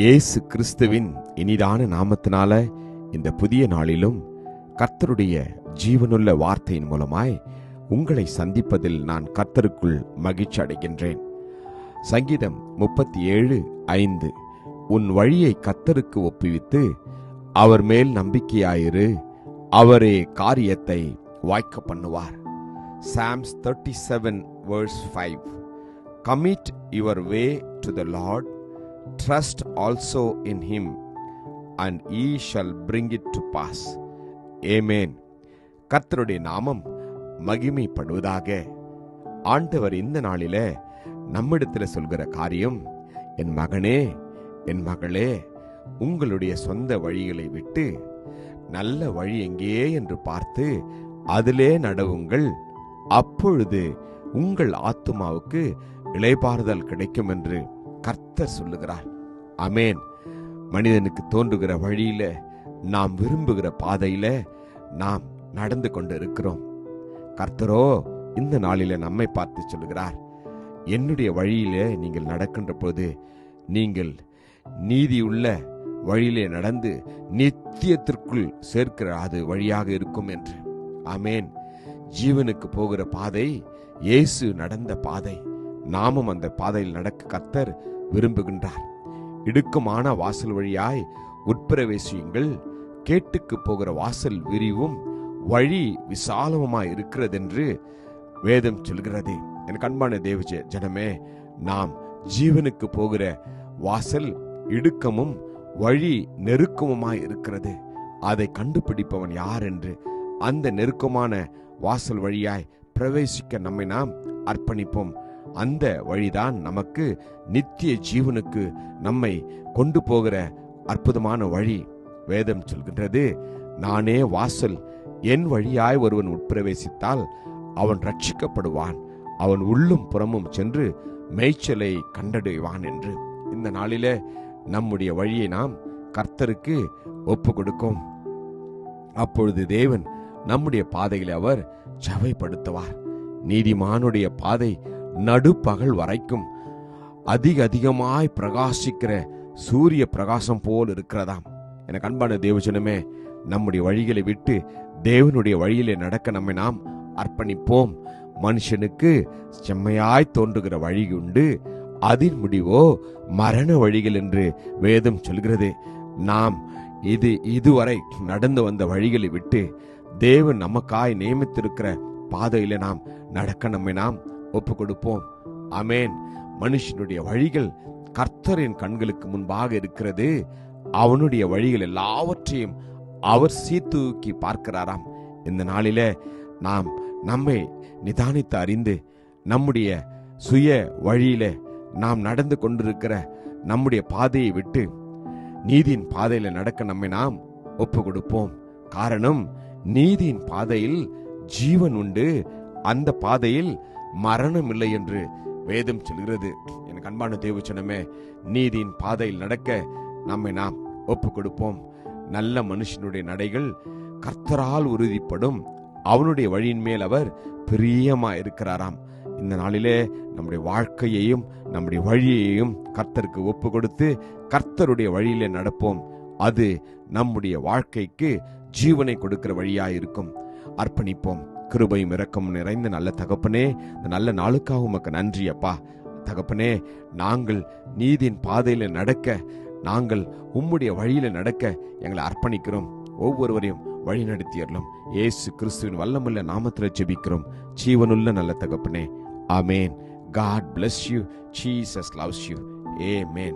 இயேசு கிறிஸ்துவின் இனிதான நாமத்தினால இந்த புதிய நாளிலும் கர்த்தருடைய ஜீவனுள்ள வார்த்தையின் மூலமாய் உங்களை சந்திப்பதில் நான் கர்த்தருக்குள் மகிழ்ச்சி அடைகின்றேன். சங்கீதம் 37:5 உன் வழியை கர்த்தருக்கு ஒப்புவித்து அவர் மேல் நம்பிக்கையாயிரு, அவரே காரியத்தை வாய்க்க பண்ணுவார். Psalms 37:5 Commit your way to the Lord, trust also in him, and he shall bring it to pass. Amen. கர்த்தருடைய நாமம் மகிமைப்படுவதாக. ஆண்டவர் இந்த நாளில நம்மிடத்தில் சொல்கிற காரியம், என் மகனே, என் மகளே, உங்களுடைய சொந்த வழிகளை விட்டு நல்ல வழி எங்கே என்று பார்த்து அதிலே நடவுங்கள், அப்பொழுது உங்கள் ஆத்துமாவுக்கு இளைப்பாறுதல் கிடைக்கும் என்று கர்த்தர் சொல்லுகிறார். ஆமென். மனிதனுக்கு தோன்றுகிற வழியில, நாம் விரும்புகிற பாதையில நாம் நடந்து கொண்டு இருக்கிறோம். கர்த்தரோ இந்த நாளில நம்மை பார்த்து சொல்லுகிறார், என்னுடைய வழியில நீங்கள் நடக்கின்ற போது நீங்கள் நீதியுள்ள வழியிலே நடந்து நித்தியத்திற்குள் சேர்க்கிற அது வழியாக இருக்கும் என்று. ஆமென். ஜீவனுக்கு போகிற பாதை இயேசு நடந்த பாதை. நாமும் அந்த பாதையில் நடக்க கர்த்தர் விரும்புகின்றார். இடுக்கமான வாசல் வழியாய் உட்பிரவேசியுங்கள், கேட்டுக்கு போகிற வாசல் விரிவும் வழி விசாலமாய் இருக்கிறது என்று வேதம் சொல்கிறது. எனக்கு அன்பான தேவ ஜனமே, நாம் ஜீவனுக்கு போகிற வாசல் இடுக்கமும் வழி நெருக்கமுமாய் இருக்கிறது. அதை கண்டுபிடிப்பவன் யார் என்று அந்த நெருக்கமான வாசல் வழியாய் பிரவேசிக்க நம்மை நாம் அர்ப்பணிப்போம். அந்த வழிதான் நமக்கு நித்திய ஜீவனுக்கு நம்மை கொண்டு போகிற அற்புதமான வழி. வேதம் சொல்கின்றது, நானே வாசல், என் வழியாய் ஒருவன் உட்பிரவேசித்தால் அவன் ரட்சிக்கப்படுவான், அவன் உள்ளும் புறமும் சென்று மேய்ச்சலை கண்டடைவான் என்று. இந்த நாளிலே நம்முடைய வழியை நாம் கர்த்தருக்கு ஒப்பு கொடுக்கும். அப்பொழுது தேவன் நம்முடைய பாதையில் அவர் ஜெயப்படுத்துவார். நீதிமானுடைய பாதை நடுப்பகல் வரைக்கும் அதிகமாய் பிரகாசிக்கிற சூரிய பிரகாசம் போல் இருக்கிறதாம். எனக்கு அன்பான தேவஜனமே, நம்முடைய வழிகளை விட்டு தேவனுடைய வழியிலே நடக்க நம்மை நாம் அர்ப்பணிப்போம். மனுஷனுக்கு செம்மையாய் தோன்றுகிற வழி உண்டு, அதன் முடிவோ மரண வழிகள் என்று வேதம் சொல்கிறது. நாம் இதுவரை நடந்து வந்த வழிகளை விட்டு தேவன் நமக்காய் நியமித்திருக்கிற பாதையில நாம் நடக்க நம்மை நாம் ஒப்பு கொடுப்போம். ஆமென். மனுஷனுடைய வழிகள் கர்த்தரின் கண்களுக்கு முன்பாக இருக்கிறது. அவனுடைய வழிகள் எல்லாவற்றையும் அவர் சீர்தூக்கி பார்க்கிறாராம். இந்த நாளில நாம் நம்மை நிதானித்து அறிந்து நம்முடைய சுய வழியில நாம் நடந்து கொண்டிருக்கிற நம்முடைய பாதையை விட்டு நீதியின் பாதையில நடக்க நம்மை நாம் ஒப்பு கொடுப்போம். காரணம், நீதியின் பாதையில் ஜீவன் உண்டு, அந்த பாதையில் மரணம் இல்லை என்று வேதம் சொல்கிறது. எனக்கு அன்பான தேவச்சனமே, நீதியின் பாதையில் நடக்க நம்மை நாம் ஒப்பு கொடுப்போம். நல்ல மனுஷனுடைய நடைகள் கர்த்தரால் உறுதிப்படும், அவனுடைய வழியின் மேல் அவர் பிரியமா இருக்கிறாராம். இந்த நாளிலே நம்முடைய வாழ்க்கையையும் நம்முடைய வழியையும் கர்த்தருக்கு ஒப்பு கொடுத்து கர்த்தருடைய வழியிலே நடப்போம். அது நம்முடைய வாழ்க்கைக்கு ஜீவனை கொடுக்கிற வழியாயிருக்கும். அர்ப்பணிப்போம். கிருபையும் இரக்கமும் நிறைந்த நல்ல தகப்பனே, இந்த நல்ல நாளுக்காக உமக்கு நன்றி அப்பா. தகப்பனே, நாங்கள் நீதியின் பாதையில நடக்க, நாங்கள் உம்முடைய வழியில நடக்க எங்களை அர்ப்பணிக்கிறோம். ஒவ்வொருவரையும் வழி நடத்தியறலும் இயேசு கிறிஸ்துவின் வல்லமுள்ள நாமத்தில் ஜெபிக்கிறோம் ஜீவனுள்ள நல்ல தகப்பனே. ஆமென். God bless you. Jesus loves you. Amen.